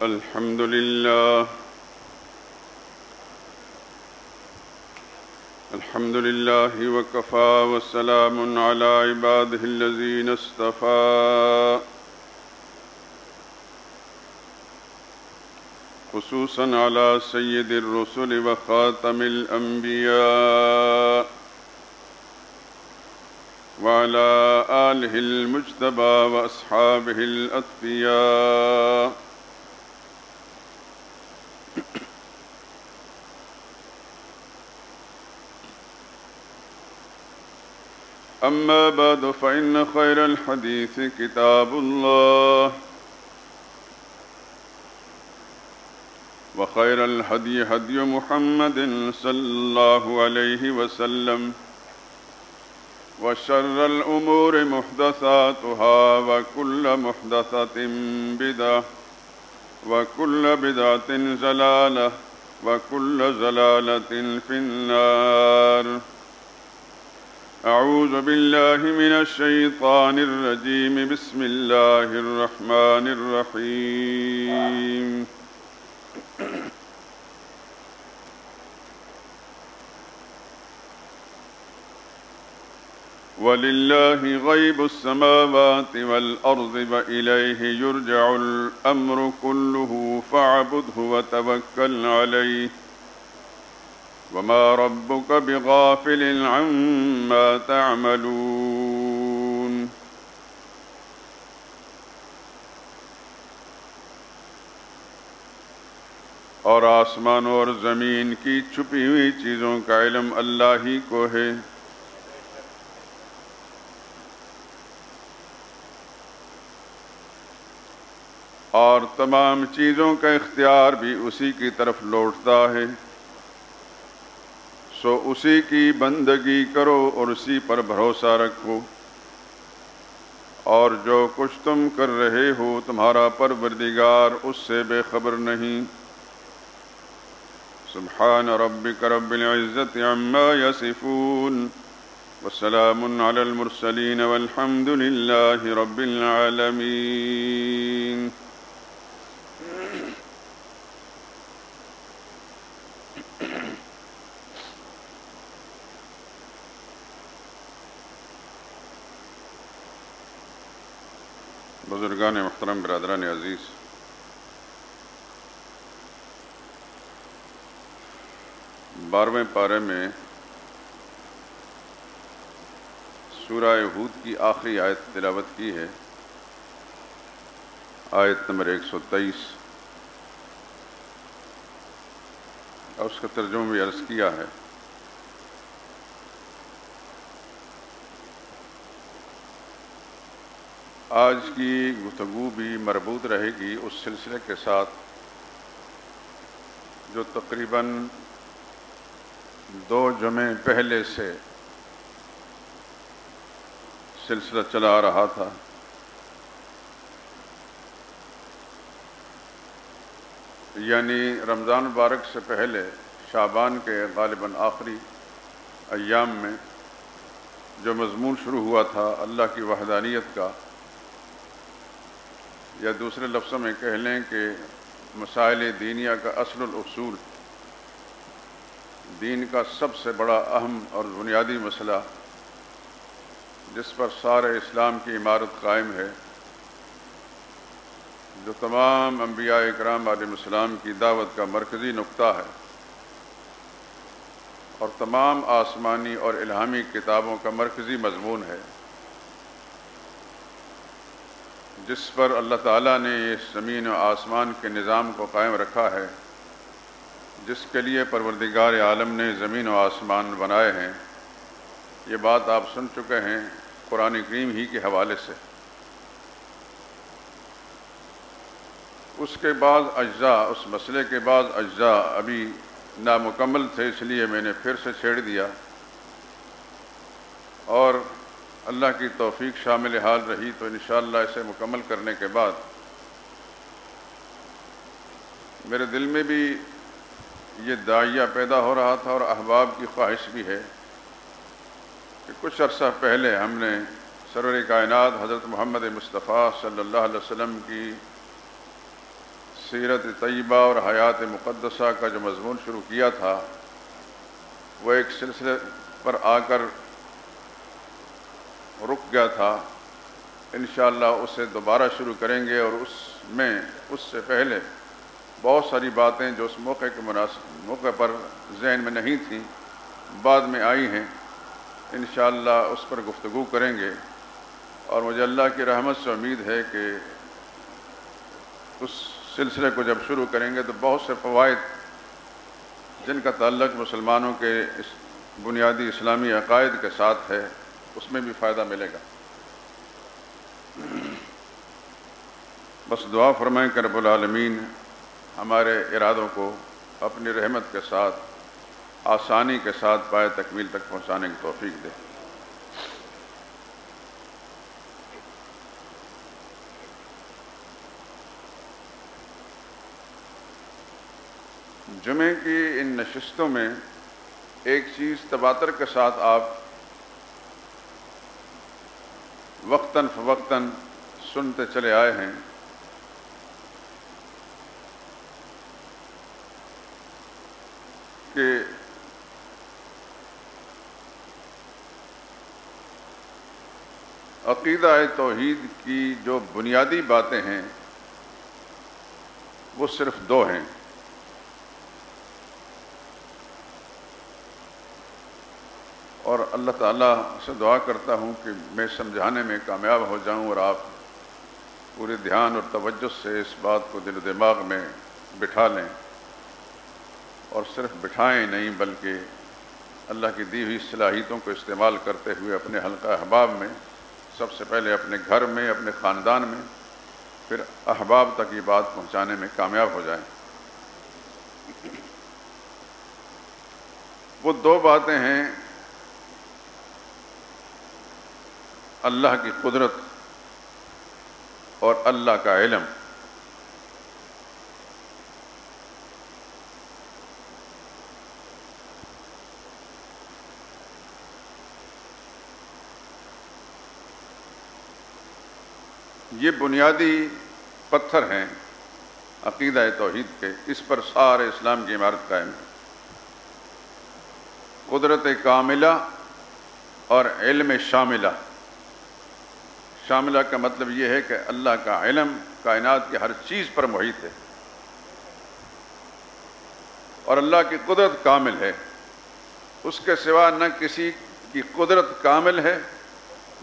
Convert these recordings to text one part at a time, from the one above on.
الحمد لله وكفى وسلام على عباده الذين اصطفى خصوصا على سيد الرسل وخاتم الأنبياء وعلى آله المجتبى وأصحابه الأتقياء أما بعد فإن خير الحديث كتاب الله وخير الهدي هدي محمد صلى الله عليه وسلم وشر الأمور محدثاتها وكل محدثة بدعة وكل بدعة ضلالة وكل ضلالة في النار. أعوذ بالله من الشيطان الرجيم. بسم الله الرحمن الرحيم. وَلِلَّهِ غَيْبُ السَّمَاوَاتِ وَالْأَرْضِ وَإِلَيْهِ يُرْجَعُ الْأَمْرُ كُلُّهُ فَاعْبُدْهُ وَتَوَكَّلْ عَلَيْهِ وَمَا رَبُّكَ بِغَافِلٍ عَمَّا تَعْمَلُونَ. اور آسمانوں اور زمین کی چھپی ہوئی چیزوں کا علم اللہ ہی کو ہے. اور تمام چیزوں کا اختیار بھی اسی کی طرف لوٹتا ہے. سو اسی کی بندگی کرو اور اسی پر بھروسہ رکھو. اور جو کچھ تم کر رہے ہو تمہارا پروردگار اس سے بے خبر نہیں. سبحان ربک رب العزت عما یصفون وسلام علی المرسلین والحمد للہ رب العالمین. بزرگان محترم، برادران عزیز، بارہویں پارے میں سورہ ہود کی آخری آیت تلاوت کی ہے، آیت نمبر 123، اور اس کا ترجمہ بھی عرض کیا ہے. آج کی گفتگو بھی مربوط رہے گی اس سلسلے کے ساتھ جو تقریباً 2 جمعے پہلے سے سلسلہ چلا آ رہا تھا. یعنی رمضان مبارک سے پہلے شعبان کے غالباً آخری ایام میں جو مضمون شروع ہوا تھا اللہ کی وحدانیت کا، یا دوسرے لفظوں میں کہہ لیں کہ مسائل دینیہ کا اصل الاصول، دین کا سب سے بڑا اہم اور بنیادی مسئلہ جس پر سارے اسلام کی عمارت قائم ہے، جو تمام انبیاء اکرام علیہم السلام کی دعوت کا مرکزی نقطہ ہے، اور تمام آسمانی اور الہامی کتابوں کا مرکزی مضمون ہے، جس پر اللہ تعالیٰ نے اس زمین و آسمان کے نظام کو قائم رکھا ہے، جس کے لیے پروردگار عالم نے زمین و آسمان بنائے ہیں. یہ بات آپ سن چکے ہیں قرآن کریم ہی کے حوالے سے. اس کے بعض اجزاء، اس مسئلے کے بعض اجزاء ابھی نامکمل تھے، اس لیے میں نے پھر سے چھیڑ دیا، اور اللہ کی توفیق شامل حال رہی تو انشاءاللہ اسے مکمل کرنے کے بعد میرے دل میں بھی یہ داعیہ پیدا ہو رہا تھا اور احباب کی خواہش بھی ہے کہ کچھ عرصہ پہلے ہم نے سرور کائنات حضرت محمد مصطفیٰ صلی اللہ علیہ وسلم کی سیرت طیبہ اور حیات مقدسہ کا جو مضمون شروع کیا تھا وہ ایک سلسلے پر آ کر رک گیا تھا، انشاءاللہ اسے دوبارہ شروع کریں گے، اور اس سے پہلے بہت ساری باتیں جو اس موقع پر ذہن میں نہیں تھیں بعد میں آئی ہیں، انشاءاللہ اس پر گفتگو کریں گے۔ اور مجھے اللہ کی رحمت سے امید ہے کہ اس سلسلے کو جب شروع کریں گے تو بہت سے فوائد جن کا تعلق مسلمانوں کے اس بنیادی اسلامی عقائد کے ساتھ ہے اس میں بھی فائدہ ملے گا۔ بس دعا فرمائیں کہ رب العالمین ہمارے ارادوں کو اپنی رحمت کے ساتھ آسانی کے ساتھ پائے تکمیل تک پہنچانے کی توفیق دے۔ جمعے کی ان نشستوں میں ایک چیز تباتر کے ساتھ آپ وقتاً فوقتاً سنتے چلے آئے ہیں کہ عقیدہ توحید کی جو بنیادی باتیں ہیں وہ صرف دو ہیں، اور اللہ تعالیٰ سے دعا کرتا ہوں کہ میں سمجھانے میں کامیاب ہو جاؤں اور آپ پورے دھیان اور توجہ سے اس بات کو دل و دماغ میں بٹھا لیں، اور صرف بٹھائیں نہیں بلکہ اللہ کی دی ہوئی صلاحیتوں کو استعمال کرتے ہوئے اپنے حلقہ احباب میں، سب سے پہلے اپنے گھر میں، اپنے خاندان میں، پھر احباب تک یہ بات پہنچانے میں کامیاب ہو جائیں۔ وہ دو باتیں ہیں، اللہ کی قدرت اور اللہ کا علم۔ یہ بنیادی پتھر ہیں عقیدہ توحید کے، اس پر سارے اسلام کی عمارت قائم ہے۔ قدرت کاملہ اور علم شاملہ۔ شاملہ کا مطلب یہ ہے کہ اللہ کا علم کائنات کی ہر چیز پر محیط ہے، اور اللہ کی قدرت کامل ہے، اس کے سوا نہ کسی کی قدرت کامل ہے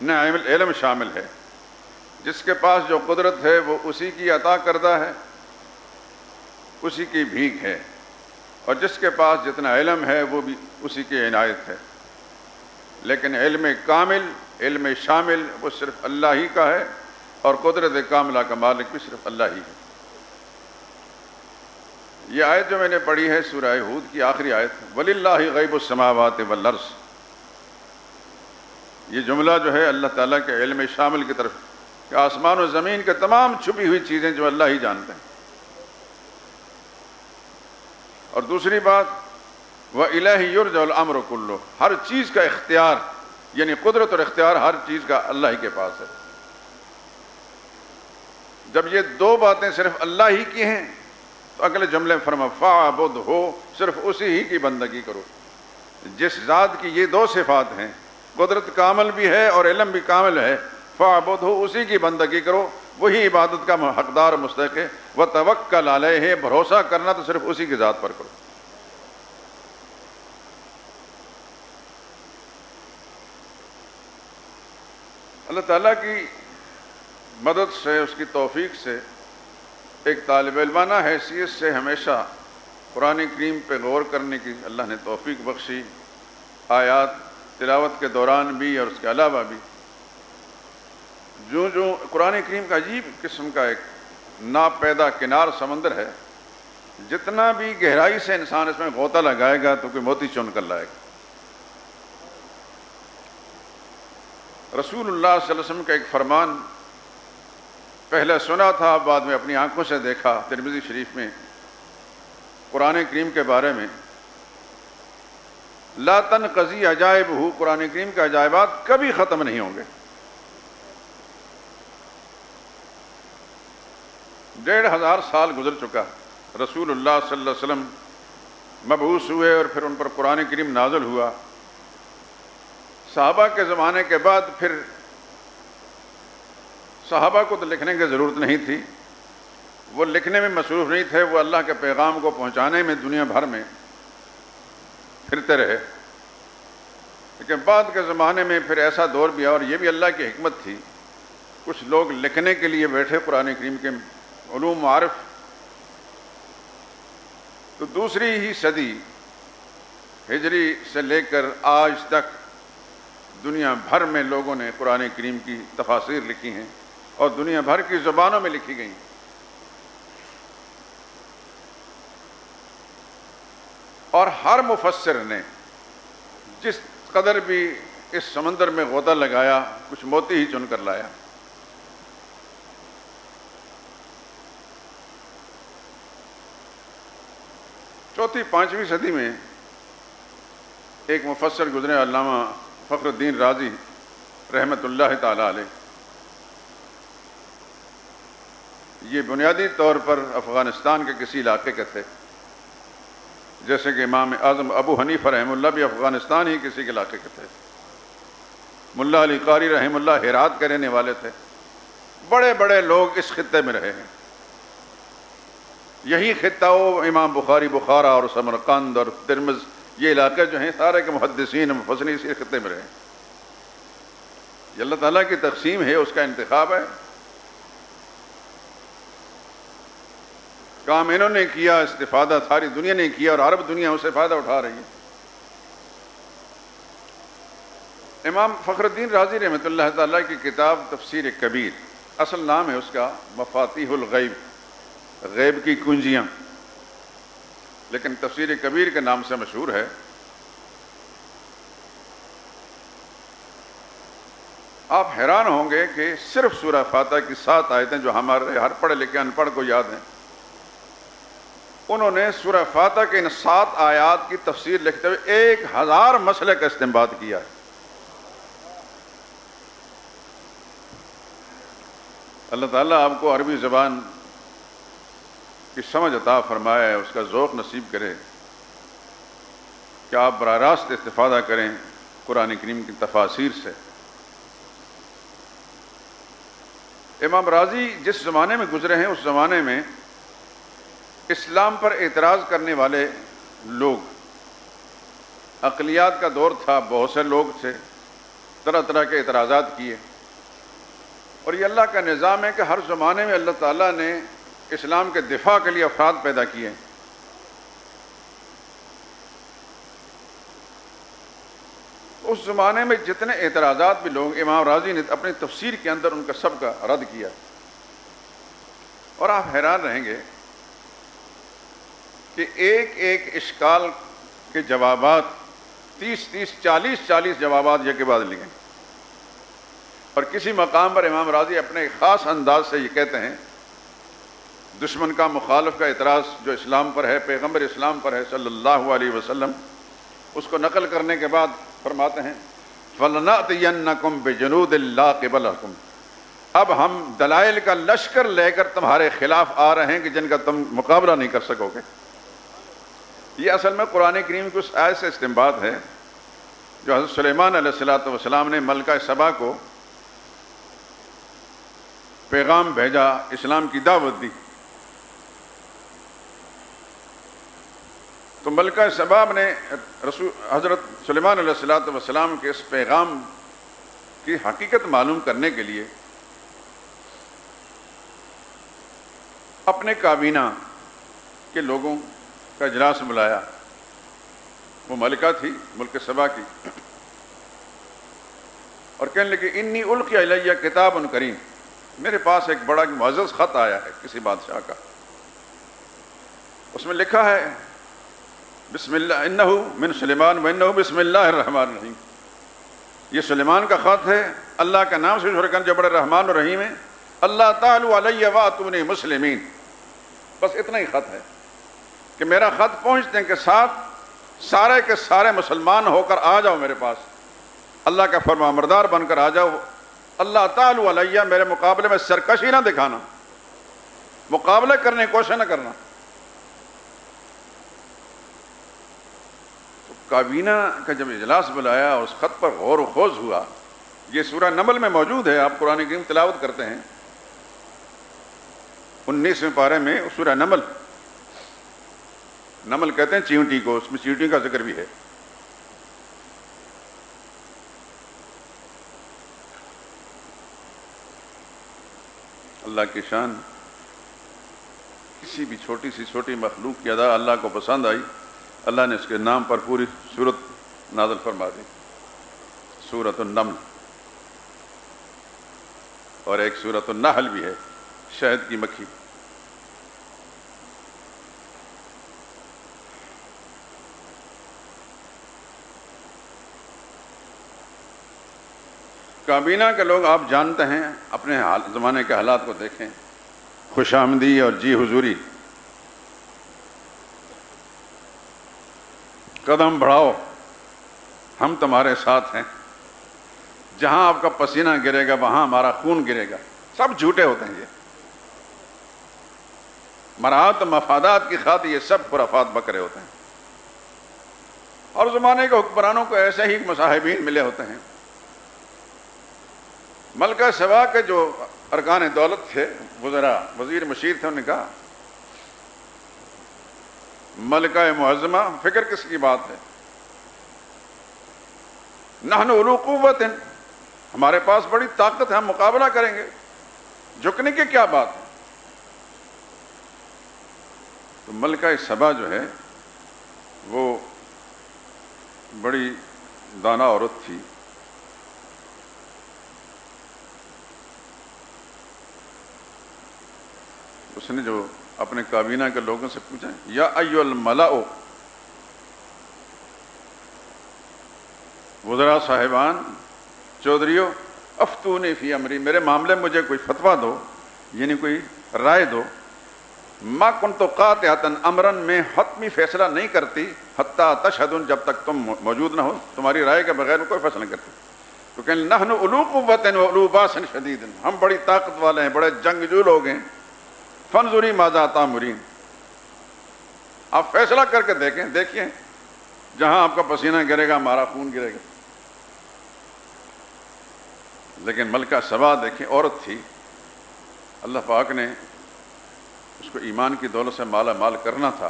نہ علم شامل ہے۔ جس کے پاس جو قدرت ہے وہ اسی کی عطا کردہ ہے، اسی کی بھیک ہے، اور جس کے پاس جتنا علم ہے وہ بھی اسی کی عنایت ہے۔ لیکن علم کامل، علم شامل وہ صرف اللہ ہی کا ہے، اور قدرت کاملہ کا مالک بھی صرف اللہ ہی ہے۔ یہ آیت جو میں نے پڑھی ہے سورہ ہود کی آخری آیت، وَلِلَّهِ غَيْبُ السَّمَاوَاتِ وَالْأَرْضِ، یہ جملہ جو ہے اللہ تعالیٰ کے علم شامل کی طرف، کہ آسمان و زمین کے تمام چھپی ہوئی چیزیں جو اللہ ہی جانتے ہیں۔ اور دوسری بات، وَإِلَيْهِ يُرْجَعُ الْأَمْرُ كُلُّهُ، ہر چیز کا اختیار یعنی قدرت اور اختیار ہر چیز کا اللہ ہی کے پاس ہے۔ جب یہ دو باتیں صرف اللہ ہی کی ہیں تو اگلے جملے فرما فَاعْبُدْهُ، صرف اسی ہی کی بندگی کرو۔ جس ذات کی یہ دو صفات ہیں، قدرت کامل بھی ہے اور علم بھی کامل ہے، فَاعْبُدْهُ، اسی کی بندگی کرو، وہی عبادت کا حقدار مستحق ہے۔ وَتَوَكَّلْ عَلَيْهِ، بھروسہ کرنا تو صرف اسی کی ذات پر کرو۔ اللہ تعالیٰ کی مدد سے، اس کی توفیق سے، ایک طالب علمانہ حیثیت سے ہمیشہ قرآن کریم پہ غور کرنے کی اللہ نے توفیق بخشی، آیات تلاوت کے دوران بھی اور اس کے علاوہ بھی۔ جو قرآن کریم کا عجیب قسم کا ایک ناپیدا کنار سمندر ہے، جتنا بھی گہرائی سے انسان اس میں غوطہ لگائے گا تو کوئی موتی چن کر لائے گا۔ رسول اللہ صلی اللہ علیہ وسلم کا ایک فرمان پہلے سنا تھا، بعد میں اپنی آنکھوں سے دیکھا، ترمذی شریف میں قرآن کریم کے بارے میں، لا تنقضی عجائبہ، قرآن کریم کے عجائبات کبھی ختم نہیں ہوں گے۔ 1500 سال گزر چکا، رسول اللہ صلی اللہ علیہ وسلم مبعوث ہوئے اور پھر ان پر قرآن کریم نازل ہوا۔ صحابہ کے زمانے کے بعد پھر صحابہ کو تو لکھنے کی ضرورت نہیں تھی، وہ لکھنے میں مصروف نہیں تھے، وہ اللہ کے پیغام کو پہنچانے میں دنیا بھر میں پھرتے رہے۔ لیکن بعد کے زمانے میں پھر ایسا دور بھی آیا، اور یہ بھی اللہ کی حکمت تھی، کچھ لوگ لکھنے کے لیے بیٹھے قرآن کریم کے علوم معارف، تو دوسری ہی صدی ہجری سے لے کر آج تک دنیا بھر میں لوگوں نے قرآن کریم کی تفاسیر لکھی ہیں اور دنیا بھر کی زبانوں میں لکھی گئی ہیں۔ اور ہر مفسر نے جس قدر بھی اس سمندر میں غوطہ لگایا، کچھ موتی ہی چن کر لایا۔ چوتھی پانچویں صدی میں ایک مفسر گزرے، علامہ فخر الدین رازی رحمۃ اللہ تعالی علیہ۔ یہ بنیادی طور پر افغانستان کے کسی علاقے کے تھے، جیسے کہ امام اعظم ابو حنیفہ رحمہ اللہ بھی افغانستان ہی کسی کے علاقے کے تھے۔ ملا علی قاری رحمہ اللہ ہرات کے رہنے والے تھے۔ بڑے بڑے لوگ اس خطے میں رہے ہیں۔ یہی خطہ وہ امام بخاری بخارا اور سمرقند اور ترمذ، یہ علاقے جو ہیں سارے کے محدثین مفسرین اسی خطے میں رہے ہیں۔ یہ اللہ تعالیٰ کی تقسیم ہے، اس کا انتخاب ہے۔ کام انہوں نے کیا، استفادہ ساری دنیا نے کیا، اور عرب دنیا اس سے فائدہ اٹھا رہی ہے۔ امام فخر الدین رازی رحمۃ اللہ تعالیٰ کی کتاب تفسیر کبیر، اصل نام ہے اس کا مفاتیح الغیب، غیب کی کنجیاں، لیکن تفسیر کبیر کے نام سے مشہور ہے۔ آپ حیران ہوں گے کہ صرف سورہ فاتحہ کی 7 آیتیں جو ہمارے ہر پڑھے لکھے ان پڑھ کو یاد ہیں، انہوں نے سورہ فاتحہ کے ان 7 آیات کی تفسیر لکھتے ہوئے 1000 مسئلے کا استنباط کیا ہے۔ اللہ تعالیٰ آپ کو عربی زبان کی سمجھ عطا فرمائے، اس کا ذوق نصیب کرے کہ آپ براہ راست استفادہ کریں قرآن کریم کی تفاسیر سے۔ امام رازی جس زمانے میں گزرے ہیں، اس زمانے میں اسلام پر اعتراض کرنے والے لوگ، اقلیات کا دور تھا، بہت سے لوگ تھے، طرح طرح کے اعتراضات کیے۔ اور یہ اللہ کا نظام ہے کہ ہر زمانے میں اللہ تعالیٰ نے اسلام کے دفاع کے لیے افراد پیدا کیے۔ اس زمانے میں جتنے اعتراضات بھی لوگ، امام رازی نے اپنی تفسیر کے اندر ان کا سب کا رد کیا۔ اور آپ حیران رہیں گے کہ ایک ایک اشکال کے جوابات 30 40 جوابات یہ کے بعد لکھے۔ اور کسی مقام پر امام رازی اپنے ایک خاص انداز سے یہ کہتے ہیں، دشمن کا مخالف کا اعتراض جو اسلام پر ہے، پیغمبر اسلام پر ہے صلی اللہ علیہ وسلم، اس کو نقل کرنے کے بعد فرماتے ہیں فَلَنَأْتِيَنَّكُمْ بِجُنُودٍ لَا قِبَلَ لَكُمْ، اب ہم دلائل کا لشکر لے کر تمہارے خلاف آ رہے ہیں کہ جن کا تم مقابلہ نہیں کر سکو گے۔ یہ اصل میں قرآن کریم کی اس آیت سے استنباط ہے جو حضرت سلیمان علیہ السلام نے ملکہ سبا کو پیغام بھیجا، اسلام کی دعوت دی، تو ملکہ سبا نے حضرت سلیمان علیہ السلام کے اس پیغام کی حقیقت معلوم کرنے کے لیے اپنے کابینہ کے لوگوں کا اجلاس بلایا۔ وہ ملکہ تھی ملک سبا کی، اور کہنے لگے انی القی الیہ کتاب کریم، میرے پاس ایک بڑا معزز خط آیا ہے کسی بادشاہ کا، اس میں لکھا ہے بسم اللہ انہ من سلیمان و انہ بسم اللہ الرحمن الرحیم، یہ سلیمان کا خط ہے، اللہ کا نام سے شروع کرنا جو بڑے رحمان الرحیم ہے، اللہ تعالی علیہ واتونی مسلمین، بس اتنا ہی خط ہے کہ میرا خط پہنچنے کے ساتھ سارے کے سارے مسلمان ہو کر آ جاؤ میرے پاس، اللہ کا فرما بردار بن کر آ جاؤ، اللہ تعالی علیہ میرے مقابلے میں سرکشی نہ دکھانا۔ مقابلہ کرنے کی کوشش نہ کرنا۔ تو کابینہ کا جب اجلاس بلایا اور اس خط پر غور و خوض ہوا، یہ سورہ نمل میں موجود ہے، آپ قرآن کریم تلاوت کرتے ہیں 19ویں پارے میں سورہ نمل، نمل کہتے ہیں چیونٹی کو، اس میں چیونٹی کا ذکر بھی ہے۔ اللہ کی شان، کسی بھی چھوٹی سی چھوٹی مخلوق کی ادا اللہ کو پسند آئی، اللہ نے اس کے نام پر پوری سورت نازل فرما دی، سورۃ النمل، اور ایک سورۃ النحل بھی ہے، شہد کی مکھی۔ کابینہ کے لوگ آپ جانتے ہیں، اپنے زمانے کے حالات کو دیکھیں، خوش آمدی اور جی حضوری، قدم بڑھاؤ ہم تمہارے ساتھ ہیں، جہاں آپ کا پسینہ گرے گا وہاں ہمارا خون گرے گا، سب جھوٹے ہوتے ہیں۔ یہ مراعات مفادات کی خاطر یہ سب خرافات بکرے ہوتے ہیں، اور زمانے کے حکمرانوں کو ایسے ہی مصاحبین ملے ہوتے ہیں۔ ملکہ سبا کے جو ارکان دولت تھے، وزراء، وزیر مشیر تھے، انہوں نے کہا ملکہ معظمہ، فکر کس کی بات ہے؟ نحن اولو قوت، ہمارے پاس بڑی طاقت ہے، ہم مقابلہ کریں گے، جھکنے کی کیا بات ہے؟ تو ملکہ سبا جو ہے وہ بڑی دانا عورت تھی، اس نے جو اپنے کابینہ کے لوگوں سے پوچھا، یا ایھا الملأ، وزراء صاحبان، چودھریوں، افتونی فی امری، میرے معاملے میں مجھے کوئی فتویٰ دو، یعنی کوئی رائے دو۔ ما کنت قاطعۃ امرا، میں حتمی فیصلہ نہیں کرتی، حتی تشہدون، جب تک تم موجود نہ ہو، تمہاری رائے کے بغیر میں کوئی فیصلہ نہیں کرتی۔ تو کہ نحن اولو قوت و اولو باس شدید، ہم بڑی طاقت والے ہیں، بڑے جنگجو لوگ ہیں، فانظری ماذا تأمرین، آپ فیصلہ کر کے دیکھیں، دیکھیے جہاں آپ کا پسینہ گرے گا ہمارا خون گرے گا۔ لیکن ملکہ سبا دیکھیں، عورت تھی، اللہ پاک نے اس کو ایمان کی دولت سے مالا مال کرنا تھا،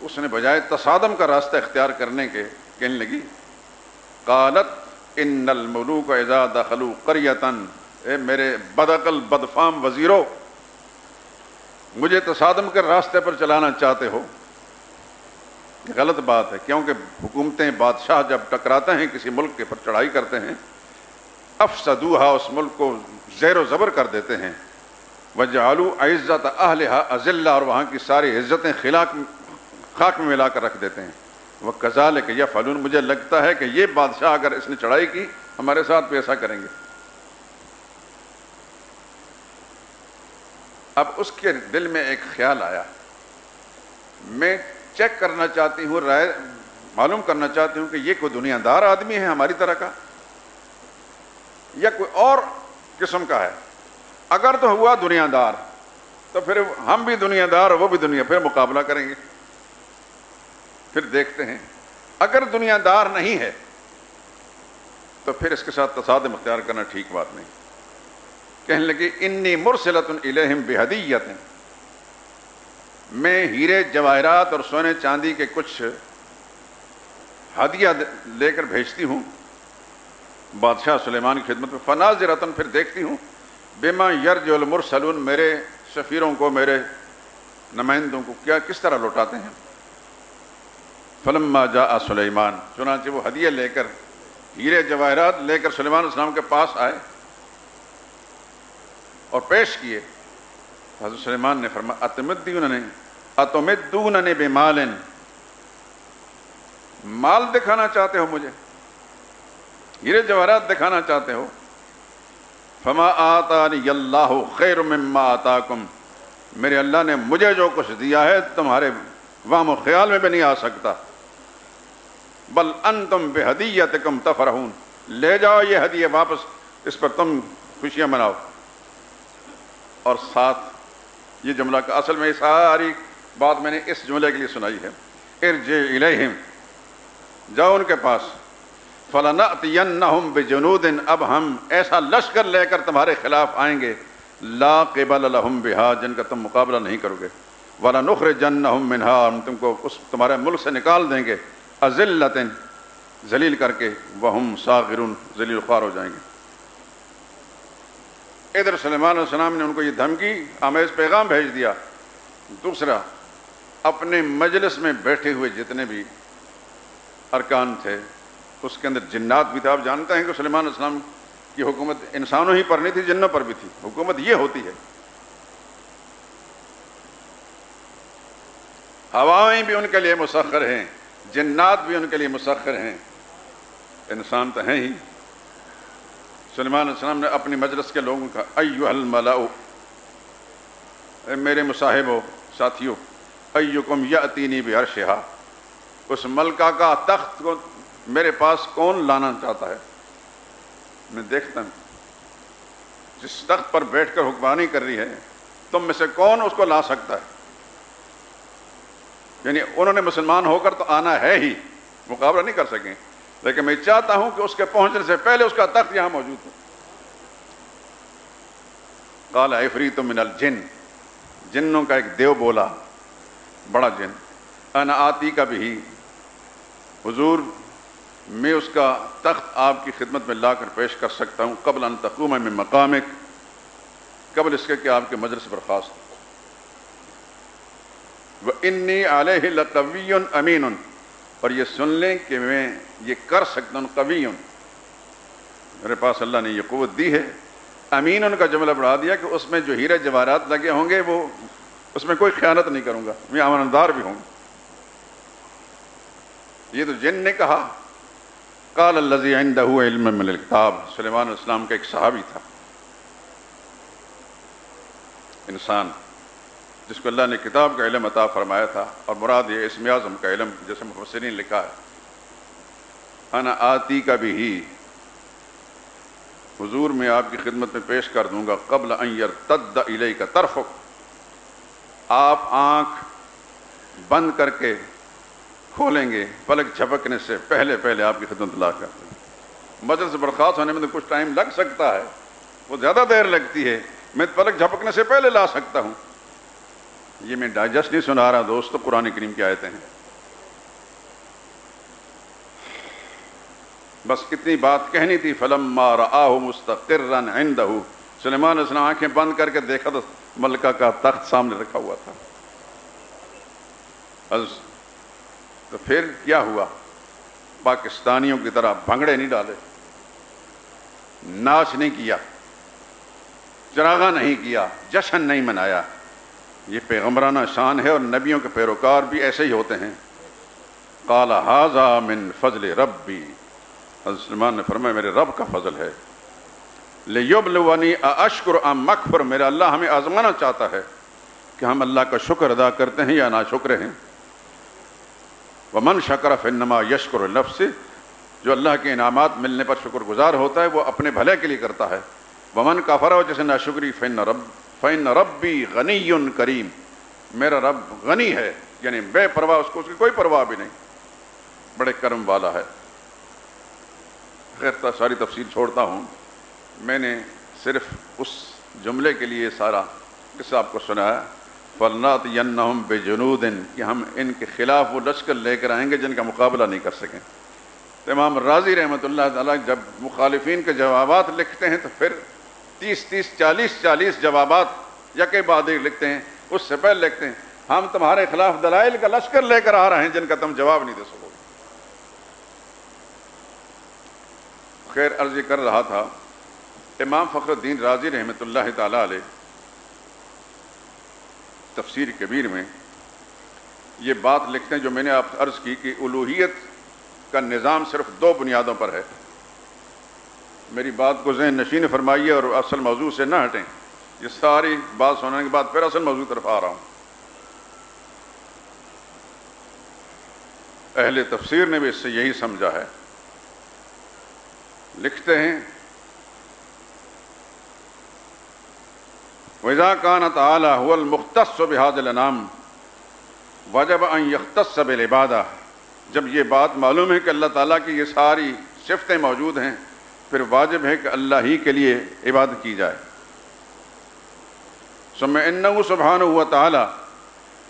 اس نے بجائے تصادم کا راستہ اختیار کرنے کے کہنے لگی، قالت ان الملوک اذا دخلوا قریۃ، اے میرے بدعقل بدفام وزیروں، مجھے تصادم کے راستے پر چلانا چاہتے ہو؟ یہ غلط بات ہے، کیونکہ حکومتیں، بادشاہ جب ٹکراتے ہیں کسی ملک کے پر، چڑھائی کرتے ہیں، افسدوہا، اس ملک کو زیر و زبر کر دیتے ہیں، وجعلوا عزت اہلہا اذلہ، اور وہاں کی ساری عزتیں خاک میں ملا کر رکھ دیتے ہیں۔ وکذالک یفعلون، مجھے لگتا ہے کہ یہ بادشاہ اگر اس نے چڑھائی کی ہمارے ساتھ بھی ایسا کریں گے۔ اب اس کے دل میں ایک خیال آیا، میں چیک کرنا چاہتی ہوں، رائے معلوم کرنا چاہتی ہوں کہ یہ کوئی دنیا دار آدمی ہے ہماری طرح کا، یا کوئی اور قسم کا ہے۔ اگر تو ہوا دنیا دار تو پھر ہم بھی دنیا دار، وہ بھی دنیا، پھر مقابلہ کریں گے، پھر دیکھتے ہیں۔ اگر دنیا دار نہیں ہے تو پھر اس کے ساتھ تصادم اختیار کرنا ٹھیک بات نہیں۔ کہنے لگی انی مرسلۃ الیہم بہدیۃ، میں ہیرے جواہرات اور سونے چاندی کے کچھ ہدیہ لے کر بھیجتی ہوں بادشاہ سلیمان کی خدمت میں، فناظرۃ، پھر دیکھتی ہوں، بما یرجع المرسلون، میرے سفیروں کو، میرے نمائندوں کو کیا کس طرح لوٹاتے ہیں۔ فلما جاء سلیمان، چنانچہ وہ ہدیہ لے کر، ہیرے جواہرات لے کر سلیمان علیہ السلام کے پاس آئے اور پیش کیے۔ حضرت سلیمان نے فرمایا اتمدوننی بمال، مال دکھانا چاہتے ہو مجھے، ہیرے جواہرات دکھانا چاہتے ہو؟ فما آتانی اللہ خیر مما آتاکم، میرے اللہ نے مجھے جو کچھ دیا ہے تمہارے وہم و خیال میں بھی نہیں آ سکتا۔ بل انتم بہدیتکم تفرحون، لے جاؤ یہ ہدیہ واپس، اس پر تم خوشیاں مناؤ۔ اور ساتھ یہ جملہ کا اصل میں یہ ساری بات میں نے اس جملے کے لیے سنائی ہے، ارجع الیہم، جاؤ ان کے پاس، فَلَنَأْتِيَنَّهُمْ بِجُنُودٍ، اب ہم ایسا لشکر لے کر تمہارے خلاف آئیں گے، لا قبل لهم بها، جن کا تم مقابلہ نہیں کرو گے، وَلَنُخْرِجَنَّهُمْ مِنْهَا، ہم تم کو اس تمہارے ملک سے نکال دیں گے، أَذِلَّةٍ، ذلیل کر کے، وَهُمْ صَاغِرُونَ، ذلیل خوار ہو جائیں گے۔ ادھر سلیمان علیہ السلام نے ان کو یہ دھمکی آمیز پیغام بھیج دیا۔ دوسرا، اپنے مجلس میں بیٹھے ہوئے جتنے بھی ارکان تھے اس کے اندر جنات بھی تھے۔ آپ جانتے ہیں کہ سلیمان علیہ السلام کی حکومت انسانوں ہی پر نہیں تھی، جنوں پر بھی تھی۔ حکومت یہ ہوتی ہے، ہوائیں بھی ان کے لیے مسخر ہیں، جنات بھی ان کے لیے مسخر ہیں، انسان تو ہیں ہی۔ سلیمان علیہ السلام نے اپنی مجلس کے لوگوں کا، ایھا الملأ، اے میرے مصاحبو ساتھیو، ایکم یأتینی بعرشھا، اس ملکہ کا تخت کو میرے پاس کون لانا چاہتا ہے؟ میں دیکھتا ہوں جس تخت پر بیٹھ کر حکمرانی کر رہی ہے، تم میں سے کون اس کو لا سکتا ہے؟ یعنی انہوں نے مسلمان ہو کر تو آنا ہے ہی، مقابلہ نہیں کر سکیں، لیکن میں چاہتا ہوں کہ اس کے پہنچنے سے پہلے اس کا تخت یہاں موجود ہو۔ قال عفریت من الجن، جنوں کا ایک دیو بولا، بڑا جن، انا آتی کا بھی، حضور میں اس کا تخت آپ کی خدمت میں لا کر پیش کر سکتا ہوں، قبل ان تقوم من مقامک، قبل اس کے کہ آپ کے مجلس سے برخاست۔ وَإِنِّي عَلَيْهِ لَقَوِيٌّ أَمِينٌ، اور یہ سن لیں کہ میں یہ کر سکتا ہوں، قوی، میرے پاس اللہ نے یہ قوت دی ہے۔ امین کا جملہ بڑھا دیا کہ اس میں جو ہیرے جواہرات لگے ہوں گے وہ اس میں کوئی خیانت نہیں کروں گا، میں امانتدار بھی ہوں۔ یہ تو جن نے کہا۔ قال الذی عنده علم من الکتاب، سلیمان علیہ السلام کا ایک صحابی تھا، انسان جس کو اللہ نے کتاب کا علم عطا فرمایا تھا، اور مراد یہ اسم اعظم کا علم، جیسے مفسرین نے لکھا ہے، انا آتی کا بھی، حضور میں آپ کی خدمت میں پیش کر دوں گا، قبل ان یرتد الیک طرفک، آپ آنکھ بند کر کے کھولیں گے، پلک جھپکنے سے پہلے پہلے آپ کی خدمت لا کر دیں گے۔ مجلس سے برخاست ہونے میں تو کچھ ٹائم لگ سکتا ہے، وہ زیادہ دیر لگتی ہے، میں پلک جھپکنے سے پہلے لا سکتا ہوں۔ یہ میں ڈائجسٹ نہیں سنا رہا دوستو، قرآن کریم کی آیتیں ہیں۔ بس اتنی بات کہنی تھی، فلما رآہ مستقرا عنده، سلیمان علیہ السلام آنکھیں بند کر کے دیکھا تو ملکہ کا تخت سامنے رکھا ہوا تھا۔ تو پھر کیا ہوا؟ پاکستانیوں کی طرح بھنگڑے نہیں ڈالے، ناچ نہیں کیا، چراغاں نہیں کیا، جشن نہیں منایا۔ یہ پیغمبرانہ شان ہے، اور نبیوں کے پیروکار بھی ایسے ہی ہوتے ہیں۔ قال ھذا من فضل ربی، حضرت سلیمان نے فرمایا میرے رب کا فضل ہے۔ لیبلونی ااشکر ام اکفر، میرا اللہ ہمیں آزمانا چاہتا ہے کہ ہم اللہ کا شکر ادا کرتے ہیں یا ناشکر ہیں۔ ومن شکر فانما یشکر لنفسہ، جو اللہ کے انعامات ملنے پر شکر گزار ہوتا ہے وہ اپنے بھلے کے لیے کرتا ہے۔ ومن کفر، اور جیسے ناشکری، فإن ربی غنی کریم، میرا رب غنی ہے، یعنی بے پرواہ، اس کی کوئی پرواہ بھی نہیں، بڑے کرم والا ہے۔ خیر ساری تفصیل چھوڑتا ہوں، میں نے صرف اس جملے کے لیے سارا قصہ آپ کو سنایا، فَلْنَأْتِيَنَّهُمْ بِجُنُودٍ، کہ ہم ان کے خلاف وہ لشکر لے کر آئیں گے جن کا مقابلہ نہیں کر سکیں۔ تو امام راضی رحمۃ اللہ تعالیٰ جب مخالفین کے جوابات لکھتے ہیں تو پھر 40 جوابات یکے بعد ایک لکھتے ہیں۔ اس سے پہلے لکھتے ہیں ہم تمہارے خلاف دلائل کا لشکر لے کر آ رہے ہیں جن کا تم جواب نہیں دے سکو گے۔ خیر عرض کر رہا تھا، امام فخر الدین رازی رحمۃ اللہ تعالیٰ علیہ تفسیر کبیر میں یہ بات لکھتے ہیں جو میں نے آپ عرض کی کہ الوہیت کا نظام صرف 2 بنیادوں پر ہے۔ میری بات کو ذہن نشین فرمائیے اور اصل موضوع سے نہ ہٹیں، یہ ساری بات سننے کے بعد پھر اصل موضوع طرف آ رہا ہوں۔ اہل تفسیر نے بھی اس سے یہی سمجھا ہے، لکھتے ہیں وَإِذَا كَانَ تَعَالَى هُوَ الْمُخْتَصُّ بِهَذِهِ الْأَنْعَامِ وَجَبَ أَنْ يَخْتَصَّ بِالْعِبَادَةِ، جب یہ بات معلوم ہے کہ اللہ تعالیٰ کی یہ ساری صفتیں موجود ہیں، پھر واجب ہے کہ اللہ ہی کے لیے عبادت کی جائے۔ ثم إنه سبحانہ وتعالی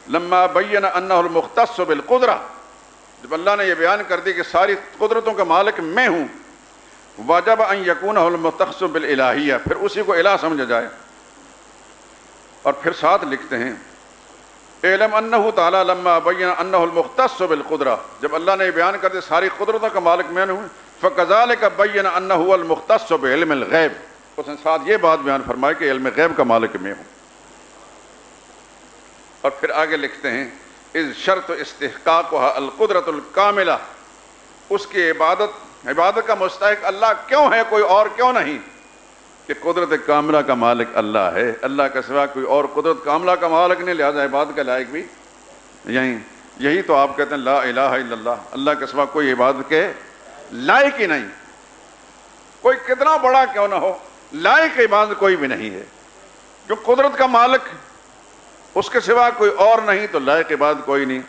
لما بین انہ المختص بالقدرہ، جب اللہ نے یہ بیان کر دی کہ ساری قدرتوں کا مالک میں ہوں، واجب ان یکون المختص بالالہیہ، پھر اسی کو الہ سمجھا جائے۔ اور پھر ساتھ لکھتے ہیں اعلم انہ تعالی لما بین انہ المختص بالقدرہ، جب اللہ نے یہ بیان کر دی ساری قدرتوں کا مالک میں ہوں، فکذالک بین انہ المختص بعلم الغیب، اس نے ساتھ یہ بات بیان فرمائی کہ علم غیب کا مالک میں ہوں۔ اور پھر آگے لکھتے ہیں اذ شرط استحقاقها القدرت الکاملہ، اس کی عبادت کا مستحق اللہ کیوں ہے، کوئی اور کیوں نہیں، کہ قدرت کاملہ کا مالک اللہ ہے، اللہ کے سوا کوئی اور قدرت کاملہ کا مالک نہیں، لہذا عبادت کا لائق بھی یہی تو آپ کہتے ہیں لا الہ الا اللہ، اللہ کے سوا کوئی عبادت کے لائق ہی نہیں، کوئی کتنا بڑا کیوں نہ ہو، لائق عبادت کوئی بھی نہیں ہے، جو قدرت کا مالک اس کے سوا کوئی اور نہیں تو لائق عبادت کوئی نہیں،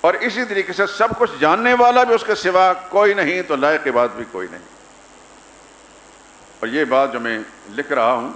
اور اسی طریقے سے سب کچھ جاننے والا بھی اس کے سوا کوئی نہیں تو لائق عبادت بھی کوئی نہیں۔ اور یہ بات جو میں لکھ رہا ہوں